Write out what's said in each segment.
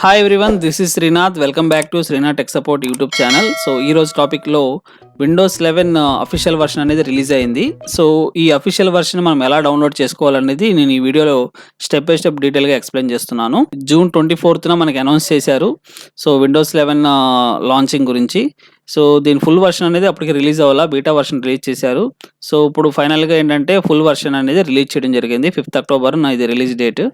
Hi everyone, this is Srinath. Welcome back to Srinath tech support YouTube channel. So ఈ రోజు టాపిక్లో Windows 11 official version అనేది release అయింది. So ఈ అఫీషియల్ వర్షన్ మనం ఎలా డౌన్లోడ్ చేసుకోవాలనేది నేను ఈ వీడియోలో స్టెప్ బై స్టెప్ డీటెయిల్గా ఎక్స్ప్లెయిన్ చేస్తున్నాను. జూన్ 24న మనకి అనౌన్స్ చేశారు. సో విండోస్ 11 లాంచింగ్ గురించి. సో దీని ఫుల్ వర్షన్ అనేది అప్పటికి రిలీజ్ అవ్వాలా, బీటా వర్షన్ రిలీజ్ చేశారు. సో ఇప్పుడు ఫైనల్గా ఏంటంటే ఫుల్ వర్షన్ అనేది రిలీజ్ చేయడం జరిగింది. 5th అక్టోబర్ ఇది రిలీజ్ డేట్.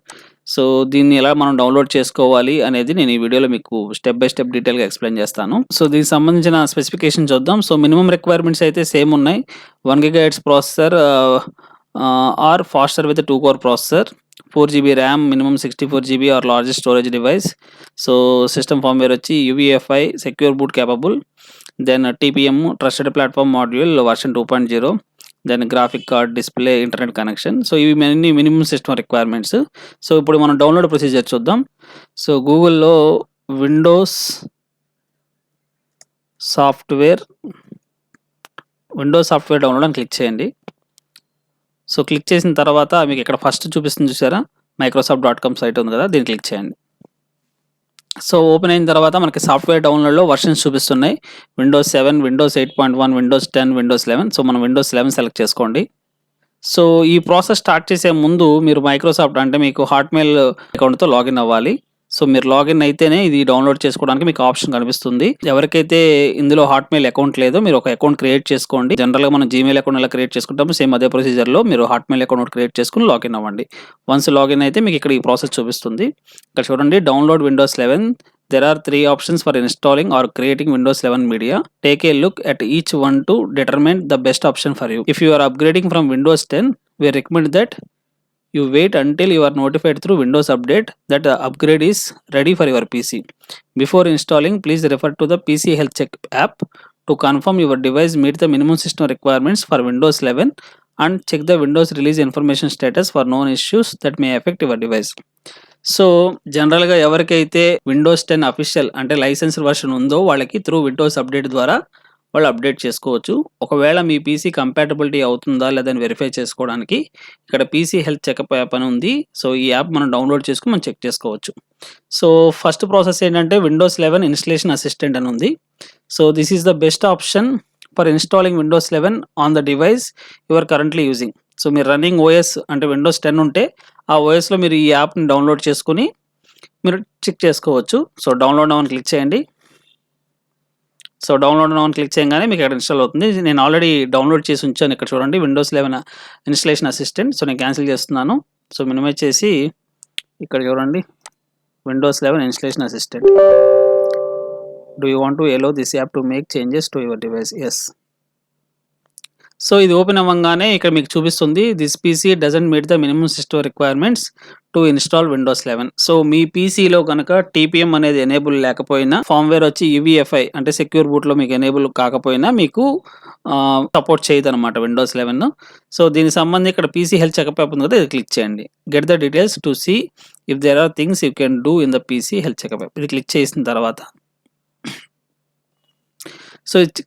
సో దీన్ని ఎలా మనం డౌన్లోడ్ చేసుకోవాలి అనేది నేను ఈ వీడియోలో మీకు స్టెప్ బై స్టెప్ డీటెయిల్గా ఎక్స్ప్లెయిన్ చేస్తాను. సో దీనికి సంబంధించిన స్పెసిఫికేషన్ చూద్దాం. సో మినిమం రిక్వైర్మెంట్స్ అయితే సేమ్ ఉన్నాయి. 1 GHz processor or faster with 2 core processor, 4 GB RAM, minimum 64 GB or largest storage device. So system firmware వచ్చి UEFI secure boot capable, then TPM trusted platform module version 2.0, then graphic card, display, internet connection. So ఇవి minimum system requirements. So ఇప్పుడు మనం download procedure చూద్దాం. So గూగుల్లో Windows software download అని click చేయండి. So click చేసిన తర్వాత మీకు ఇక్కడ ఫస్ట్ చూపిస్తుంది చూసారా, microsoft.com సైట్ ఉంది కదా, దీన్ని క్లిక్ చేయండి. సో ఓపెన్ అయిన తర్వాత మనకి సాఫ్ట్వేర్ డౌన్లోడ్లో వర్షన్స్ చూపిస్తున్నాయి. Windows 7, Windows 8.1, Windows 10, Windows 11. So మనం విండోస్ 11 సెలెక్ట్ చేసుకోండి. సో ఈ ప్రాసెస్ స్టార్ట్ చేసే ముందు మీరు మైక్రోసాఫ్ట్ అంటే మీకు హాట్మెయిల్ అకౌంట్తో లాగిన్ అవ్వాలి. సో మీరు లాగిన్ అయితేనే ఇది డౌన్లోడ్ చేసుకోవడానికి మీకు ఆప్షన్ కనిపిస్తుంది. ఎవరికైతే ఇందులో హాట్మెయిల్ అకౌంట్ లేదో మీరు ఒక అకౌంట్ క్రియేట్ చేసుకోండి. జనరల్గా మనం జీమెయిల్ అకౌంట్ ఎలా క్రియేట్ చేసుకుంటాము సేమ్ అదే ప్రొసీజర్లో మీరు హాట్మెయిల్ అకౌంట్ క్రియేట్ చేసుకుని లాగిన్ అవ్వండి. వన్స్ లాగిన్ అయితే మీకు ఇక్కడ ఈ ప్రాసెస్ చూపిస్తుంది. ఇక్కడ చూడండి, download Windows 11. There are 3 options for installing or creating Windows 11 media. Take a look at each one to determine the best option for you. If you are upgrading from Windows 10, we recommend that you wait until you are notified through Windows Update that the upgrade is ready for your PC. Before installing, please refer to the PC Health Check app to confirm your device meets the minimum system requirements for Windows 11 and check the Windows release information status for known issues that may affect your device. So జనరల్గా ఎవరికైతే Windows 10 official అంటే licensed version ఉందో వాళ్ళకి through Windows update ద్వారా వాళ్ళు update చేసుకోవచ్చు. ఒకవేళ మీ PC compatibility అవుతుందా లేదని వెరిఫై చేసుకోవడానికి ఇక్కడ పీసీ హెల్త్ చెకప్ యాప్ అని ఉంది. సో ఈ యాప్ మనం డౌన్లోడ్ చేసుకుని మనం చెక్ చేసుకోవచ్చు. సో ఫస్ట్ ప్రాసెస్ ఏంటంటే విండోస్ 11 ఇన్స్టలేషన్ అసిస్టెంట్ అని ఉంది. So this is the best option for installing Windows 11 on the device you are currently using. So మీరు రన్నింగ్ ఓఎస్ అంటే విండోస్ 10 ఉంటే ఆ ఓఎస్లో మీరు ఈ యాప్ని డౌన్లోడ్ చేసుకుని మీరు చెక్ చేసుకోవచ్చు. సో డౌన్లోడ్ నౌ అని క్లిక్ చేయండి. సో డౌన్లోడ్ నౌ అని క్లిక్ చేయగానే మీకు ఇక్కడ ఇన్స్టాల్ అవుతుంది. నేను ఆల్రెడీ డౌన్లోడ్ చేసి ఉంచాను. ఇక్కడ చూడండి, విండోస్ 11 ఇన్స్టలేషన్ అసిస్టెంట్. సో నేను క్యాన్సిల్ చేస్తున్నాను. సో మినిమైజ్ చేసి ఇక్కడ చూడండి, Windows 11 installation assistant. Do you want to allow this app to make changes to your device? Yes. So ఇది ఓపెన్ అవ్వగానే ఇక్కడ మీకు చూపిస్తుంది this PC doesn't meet the minimum system requirements to install Windows 11. So మీ పీసీలో కనుక TPM అనేది enable లేకపోయినా, ఫార్మ్వేర్ వచ్చి UEFI అంటే సెక్యూర్ బూట్లో మీకు ఎనేబుల్ కాకపోయినా మీకు సపోర్ట్ చేయదు అనమాట విండోస్ 11. సో దీనికి సంబంధించి ఇక్కడ పీసీ హెల్త్ చెకప్ యాప్ ఉంది కదా, ఇది క్లిక్ చేయండి. Get the details to see if there are things you can do in the PC health checkup app. ఇది క్లిక్ చేసిన తర్వాత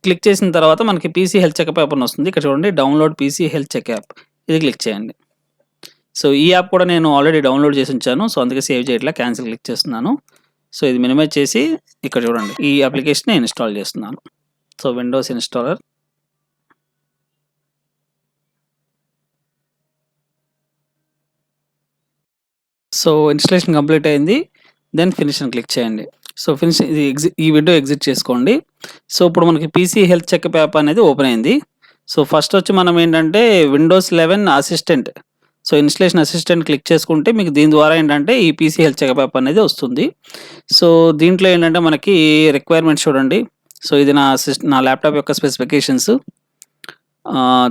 క్లిక్ చేసిన తర్వాత మనకి పీసీ హెల్త్ చెకప్ యాప్ అని వస్తుంది. ఇక్కడ చూడండి, download PC health check app, ఇది క్లిక్ చేయండి. సో ఈ యాప్ కూడా నేను ఆల్రెడీ డౌన్లోడ్ చేసి ఉంచాను. సో అందుకే సేవ్ చేయట్లా, క్యాన్సిల్ క్లిక్ చేస్తున్నాను. సో ఇది మినిమైజ్ చేసి ఇక్కడ చూడండి, ఈ అప్లికేషన్ ఇన్స్టాల్ చేస్తున్నాను. So Windows installer. So installation complete అయింది. దెన్ ఫినిష్ అని క్లిక్ చేయండి. సో ఫినిష్, ఇది ఈ విండో ఎగ్జిట్ చేసుకోండి. సో ఇప్పుడు మనకి పీసీ హెల్త్ చెకప్ యాప్ అనేది ఓపెన్ అయింది. సో ఫస్ట్ వచ్చి మనం ఏంటంటే Windows 11 assistant, so installation assistant click చేసుకుంటే మీకు దీని ద్వారా ఏంటంటే ఈ పీసీ హెల్త్ చెకప్ యాప్ అనేది వస్తుంది. సో దీంట్లో ఏంటంటే మనకి రిక్వైర్మెంట్స్ చూడండి. సో ఇది నా ల్యాప్టాప్ యొక్క స్పెసిఫికేషన్స్.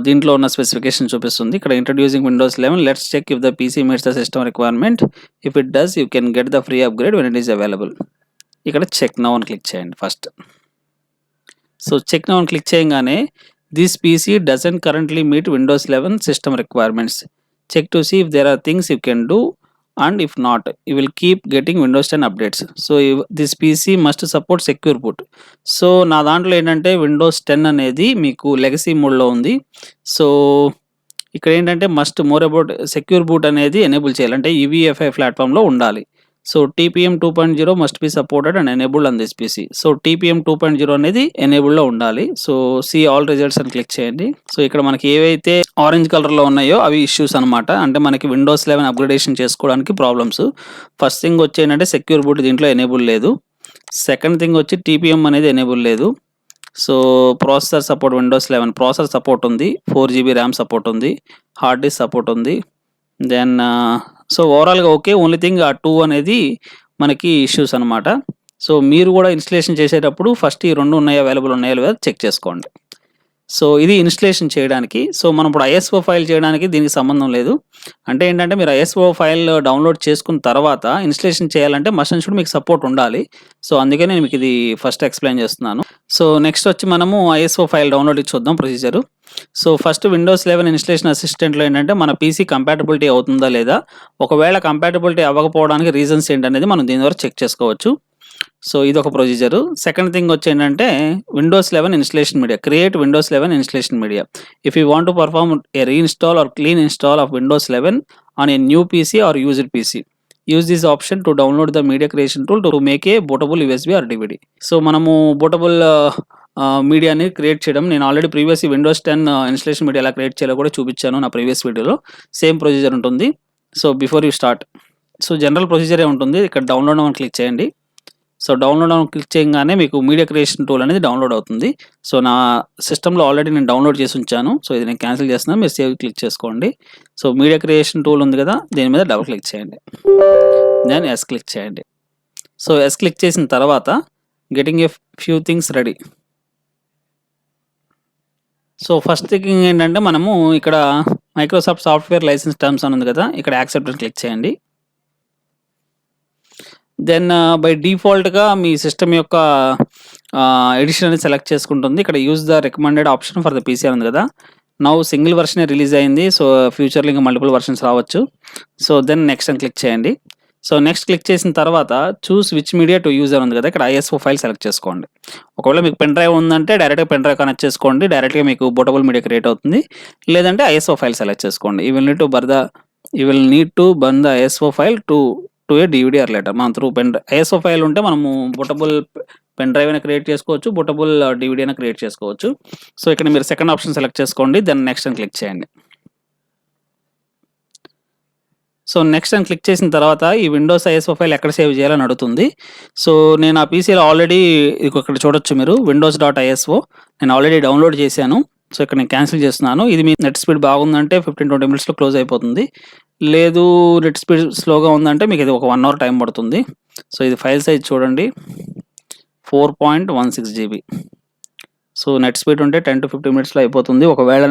దీంట్లో ఉన్న స్పెసిఫికేషన్ చూపిస్తుంది. ఇక్కడ introducing Windows 11, let's check if the PC meets the system requirement. If it does you can get the free upgrade when it is available. ఇక్కడ చెక్ నౌ అని క్లిక్ చేయండి ఫస్ట్. సో చెక్ నౌ అని click చేయగానే this PC doesn't currently meet Windows 11 system requirements. Check to see if there are things you can do and if not you will keep getting Windows 10 updates. So this PC must support secure boot. So నా దాంట్లో ఏంటంటే Windows 10 అనేది మీకు legacy మోడ్లో ఉంది. So ఇక్కడ ఏంటంటే must more about secure boot అనేది ఎనేబుల్ చేయాలి, అంటే UEFI ప్లాట్ఫామ్లో ఉండాలి. So TPM 2.0 must be supported and enabled on this PC. So TPM 2.0 అనేది ఎనేబుల్డ్‌లో ఉండాలి. సో సీ ఆల్ రిజల్ట్స్ అని క్లిక్ చేయండి. సో ఇక్కడ మనకి ఏవైతే ఆరెంజ్ కలర్‌లో ఉన్నాయో అవి ఇష్యూస్ అనమాట. అంటే మనకి విండోస్ 11 అప్‌గ్రేడేషన్ చేసుకోవడానికి ప్రాబ్లమ్స్. ఫస్ట్ థింగ్ వచ్చి ఏంటంటే సెక్యూర్ బూట్ దీంట్లో ఎనేబుల్ లేదు. సెకండ్ థింగ్ వచ్చి టీపీఎం అనేది ఎనేబుల్ లేదు. So processor support Windows 11 processor support ఉంది. 4 జీబీ ర్యామ్ సపోర్ట్ ఉంది. హార్డ్ డిస్క్ సపోర్ట్ ఉంది. దెన్ సో ఓవరాల్‌గా ఓకే. ఓన్లీ థింగ్ ఆ 2 అనేది మనకి ఇష్యూస్ అనమాట. సో మీరు కూడా ఇన్‌స్టాలేషన్ చేసేటప్పుడు ఫస్ట్ ఈ 2 ఉన్నాయా, అవైలబుల్ ఉన్నాయో లేదో చెక్ చేసుకోండి. సో ఇది ఇన్‌స్టాలేషన్ చేయడానికి. సో మనం ఇప్పుడు ఐఎస్ఓ ఫైల్ చేయడానికి దీనికి సంబంధం లేదు. అంటే ఏంటంటే మీరు ఐఎస్ఓ ఫైల్ డౌన్‌లోడ్ చేసుకున్న తర్వాత ఇన్‌స్టాలేషన్ చేయాలంటే మస్ట్ అండ్ షుడ్ మీకు సపోర్ట్ ఉండాలి. సో అందుకే నేను మీకు ఇది ఫస్ట్ ఎక్స్‌ప్లెయిన్ చేస్తున్నాను. సో నెక్స్ట్ వచ్చి మనము ఐఎస్ఓ ఫైల్ డౌన్‌లోడ్‌కి చూద్దాం procedure. So first Windows 11 installation అసిస్టెంట్‌లో ఏంటంటే మన పీసీ కంపాటబిలిటీ అవుతుందా లేదా? ఒకవేళ కంపాటబిలిటీ అవ్వకపోవడానికి రీజన్స్ ఏంటనేది మనం దీని ద్వారా చెక్ చేసుకోవచ్చు. సో ఇదొక ప్రొసీజరు. సెకండ్ థింగ్ వచ్చి ఏంటంటే Windows 11 installation media. Create Windows 11 installation media. If you want to perform a reinstall or clean install of Windows 11 on a new PC or used PC. Use this option to download the media creation tool to make a bootable USB or DVD. So మనము bootable మీడియాని create చేయడం నేను already ప్రీవియస్‌గా Windows 10 installation media ఎలా create చేయాలో కూడా చూపించాను నా ప్రీవియస్ వీడియోలో. సేమ్ ప్రొసీజర్ ఉంటుంది. So before you start so general ప్రొసీజరే ఉంటుంది. ఇక్కడ డౌన్లోడ్ అని క్లిక్ చేయండి. సో డౌన్లోడ్ అని క్లిక్ చేయగానే మీకు మీడియా క్రియేషన్ టూల్ అనేది డౌన్లోడ్ అవుతుంది. సో నా సిస్టమ్‌లో ఆల్రెడీ నేను డౌన్లోడ్ చేసి ఉంచాను. సో ఇది నేను క్యాన్సిల్ చేస్తున్నాను. మీరు సేవ్ క్లిక్ చేసుకోండి. సో మీడియా క్రియేషన్ టూల్ ఉంది కదా, దీని మీద డబుల్ క్లిక్ చేయండి. దెన్ యెస్ క్లిక్ చేయండి. సో యెస్ క్లిక్ చేసిన తర్వాత getting a few things ready. So first thing ఏంటంటే మనము ఇక్కడ మైక్రోసాఫ్ట్ సాఫ్ట్‌వేర్ లైసెన్స్ టర్మ్స్ అని ఉంది కదా, ఇక్కడ యాక్సెప్ట్ అని క్లిక్ చేయండి. దెన్ బై డిఫాల్ట్‌గా మీ సిస్టమ్ యొక్క ఎడిషన్ అనేది సెలెక్ట్ చేసుకుంటుంది. ఇక్కడ use the recommended option for the PC అని ఉంది కదా. నౌ సింగిల్ వెర్షనే రిలీజ్ అయింది. సో ఫ్యూచర్‌లో ఇంకా మల్టిపుల్ వెర్షన్స్ రావచ్చు. సో దెన్ నెక్స్ట్ అని క్లిక్ చేయండి. సో నెక్స్ట్ క్లిక్ చేసిన తర్వాత చూస్ విచ్ మీడియా టు యూజ్ అని ఉంది కదా, ఇక్కడ ఐఎస్ఓ ఫైల్ సెలెక్ట్ చేసుకోండి. ఒకవేళ మీకు పెన్ డ్రైవ్ ఉందంటే డైరెక్ట్‌గా పెన్ డ్రైవ్ కనెక్ట్ చేసుకోండి. డైరెక్ట్‌గా మీకు బూటబుల్ మీడియా క్రియేట్ అవుతుంది. లేదంటే ఐఎస్ఓ ఫైల్ సెలెక్ట్ చేసుకోండి. You will need to burn the ISO file to A DVD R letter. మనం త్రూ ఐఎస్ఓ ఫైల్ ఉంటే మనము బూటబుల్ పెన్ డ్రైవ్ అయినా క్రియేట్ చేసుకోవచ్చు. బూటబుల్ డీవీడీ అయినా క్రియేట్ చేసుకోవచ్చు. సో ఇక్కడ మీరు సెకండ్ ఆప్షన్ సెలెక్ట్ చేసుకోండి. దెన్ నెక్స్ట్ అని క్లిక్ చేయండి. సో నెక్స్ట్ అని క్లిక్ చేసిన తర్వాత ఈ విండోస్ ఐఎస్ఓ ఫైల్ ఎక్కడ సేవ్ చేయాలని అడుగుతుంది. సో నేను ఆ పీసీలో ఆల్రెడీ ఇక్కడ చూడొచ్చు మీరు windows.isో నేను ఆల్రెడీ డౌన్లోడ్ చేశాను. సో ఇక్కడ నేను క్యాన్సిల్ చేస్తున్నాను. ఇది మీ నెట్ స్పీడ్ బాగుందంటే 15-20 మినిట్స్‌లో క్లోజ్ అయిపోతుంది. లేదు నెట్ స్పీడ్ స్లోగా ఉందంటే మీకు ఇది ఒక 1 అవర్ టైం పడుతుంది. సో ఇది ఫైల్ సైజ్ చూడండి 4.16 జీబీ. సో నెట్ స్పీడ్ ఉంటే 10-15 మినిట్స్‌లో అయిపోతుంది. ఒకవేళ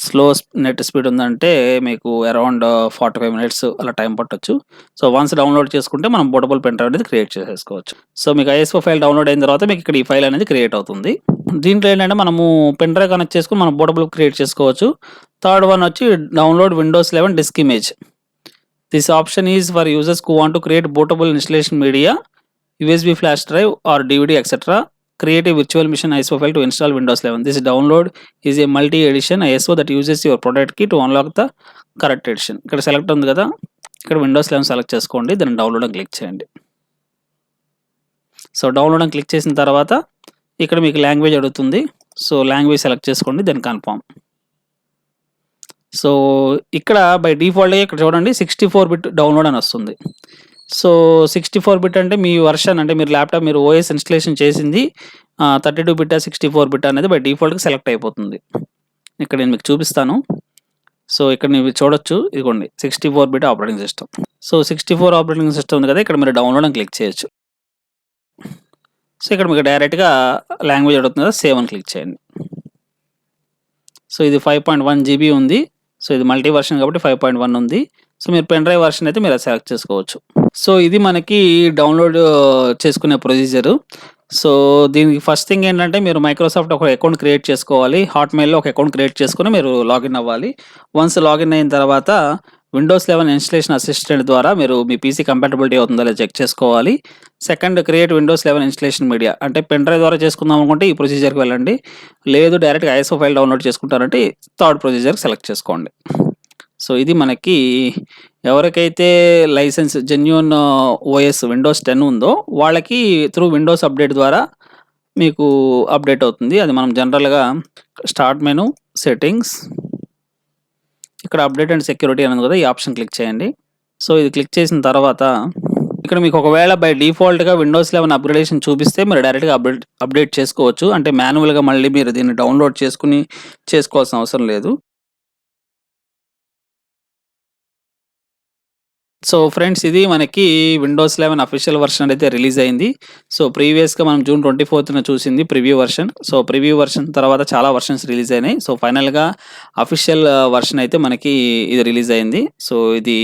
స్లో నెట్ స్పీడ్ ఉందంటే మీకు అరౌండ్ 45 మినిట్స్ అలా టైం పట్టొచ్చు. సో వన్స్ డౌన్లోడ్ చేసుకుంటే మనం బూటబుల్ పెన్ డ్రైవ్ అనేది క్రియేట్ చేసేసుకోవచ్చు. సో మీకు ఐఎస్ఓ ఫైల్ డౌన్లోడ్ అయిన తర్వాత మీకు ఇక్కడ ఈ ఫైల్ అనేది క్రియేట్ అవుతుంది. దీంట్లో ఏంటంటే మనము పెన్ డ్రైవ్ కనెక్ట్ చేసుకొని మనం బూటబుల్ క్రియేట్ చేసుకోవచ్చు. థర్డ్ వన్ వచ్చి download Windows 11 disk image. This option is for users who want to create bootable installation media, USB flash drive or DVD etcetera. Create a virtual machine ISO file to install Windows 11. This download is a multi-edition ISO that uses your product key to unlock the correct edition. ఇక్కడ select ఉంది కదా, ఇక్కడ Windows 11 select చేసుకోండి. దాన్ని download అని click చేయండి. So download అని click చేసిన తర్వాత ఇక్కడ మీకు లాంగ్వేజ్ అడుగుతుంది. సో లాంగ్వేజ్ సెలెక్ట్ చేసుకోండి. Then confirm. సో ఇక్కడ బై డిఫాల్ట్‌గా ఇక్కడ చూడండి 64 బిట్ డౌన్లోడ్ అని వస్తుంది. సో 64 బిట్ అంటే మీ వర్షన్ అంటే మీరు ల్యాప్టాప్ మీరు ఓఎస్ ఇన్‌స్టాలేషన్ చేసింది 32 బిట్టా 64 బిట్టా అనేది బై డిఫాల్ట్‌గా సెలెక్ట్ అయిపోతుంది. ఇక్కడ నేను మీకు చూపిస్తాను. సో ఇక్కడ మీరు చూడొచ్చు ఇదిగోండి 64 bit operating system. So 64 operating system ఉంది కదా, ఇక్కడ మీరు డౌన్లోడ్ అని క్లిక్ చేయొచ్చు. సో ఇక్కడ మీకు డైరెక్ట్‌గా లాంగ్వేజ్ అడుగుతుంది కదా, సేవ్ అని క్లిక్ చేయండి. సో ఇది 5.1 జీబీ ఉంది. సో ఇది మల్టీ వర్షన్ కాబట్టి 5.1 ఉంది. సో మీరు పెన్ డ్రైవ్ వర్షన్ అయితే మీరు అది సెలెక్ట్ చేసుకోవచ్చు. సో ఇది మనకి డౌన్లోడ్ చేసుకునే ప్రొసీజరు. సో దీనికి ఫస్ట్ థింగ్ ఏంటంటే మీరు మైక్రోసాఫ్ట్ ఒక అకౌంట్ క్రియేట్ చేసుకోవాలి. హాట్‌మెయిల్‌లో ఒక అకౌంట్ క్రియేట్ చేసుకొని మీరు లాగిన్ అవ్వాలి. వన్స్ లాగిన్ అయిన తర్వాత విండోస్ 11 ఇన్‌స్టాలేషన్ అసిస్టెంట్ ద్వారా మీరు మీ పీసీ కంపాటబిలిటీ అవుతుందో లేదో చెక్ చేసుకోవాలి. Second create Windows 11 installation media అంటే పెన్ డ్రైవ్ ద్వారా చేసుకుందాం అనుకుంటే ఈ ప్రొసీజర్‌కి వెళ్ళండి. లేదు డైరెక్ట్‌గా ఐఎస్ఓ ఫైల్ డౌన్లోడ్ చేసుకుంటారంటే థర్డ్ ప్రొసీజర్ సెలెక్ట్ చేసుకోండి. సో, ఇది మనకి ఎవరికైతే లైసెన్స్ జెన్యూన్ ఓఎస్ విండోస్ 10 ఉందో వాళ్ళకి త్రూ విండోస్ అప్డేట్ ద్వారా మీకు అప్డేట్ అవుతుంది. అది మనం జనరల్‌గా స్టార్ట్ మెను, సెట్టింగ్స్, ఇక్కడ అప్డేట్ అండ్ సెక్యూరిటీ అని ఉంది కదా! ఈ ఆప్షన్ క్లిక్ చేయండి. సో, ఇది క్లిక్ చేసిన తర్వాత ఇక్కడ మీకు ఒకవేళ బై డిఫాల్ట్‌గా విండోస్ 11 అప్‌గ్రేడేషన్ చూపిస్తే మీరు డైరెక్ట్‌గా అప్డేట్ చేసుకోవచ్చు. అంటే మాన్యువల్‌గా మళ్ళీ మీరు దీన్ని డౌన్‌లోడ్ చేసుకొని చేసుకోవాల్సిన అవసరం లేదు. సో, ఫ్రెండ్స్ ఇది మనకి విండోస్ 11 అఫీషియల్ వెర్షన్ అయితే రిలీజ్ అయింది. సో, ప్రీవియస్‌గా మనం జూన్ 24న చూసింది preview version. So, preview version తర్వాత చాలా వెర్షన్స్ రిలీజ్ అయినాయి. సో, ఫైనల్‌గా అఫీషియల్ వెర్షన్ అయితే మనకి ఇది రిలీజ్ అయింది. సో, ఇది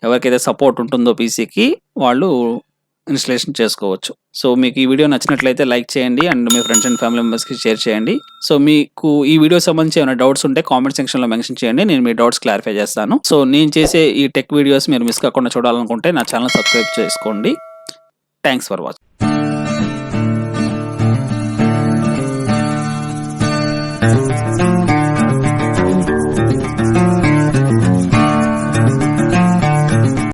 ఎవరికైతే సపోర్ట్ ఉంటుందో పీసీకి వాళ్ళు ఇన్‌స్టాలేషన్ చేసుకోవచ్చు. సో, మీకు ఈ వీడియో నచ్చినట్లయితే లైక్ చేయండి and me friends and family మెంబర్స్‌కి షేర్ చేయండి. సో, మీకు ఈ వీడియో సంబంధించి ఏమైనా డౌట్స్ ఉంటే కామెంట్ సెక్షన్‌లో మెన్షన్ చేయండి. నేను మీ డౌట్స్ క్లారిఫై చేస్తాను. సో, నేను చేసే ఈ టెక్ వీడియోస్ మీరు మిస్ కాకుండా చూడాలనుకుంటే నా ఛానెల్ సబ్స్క్రైబ్ చేసుకోండి. Thanks for watching.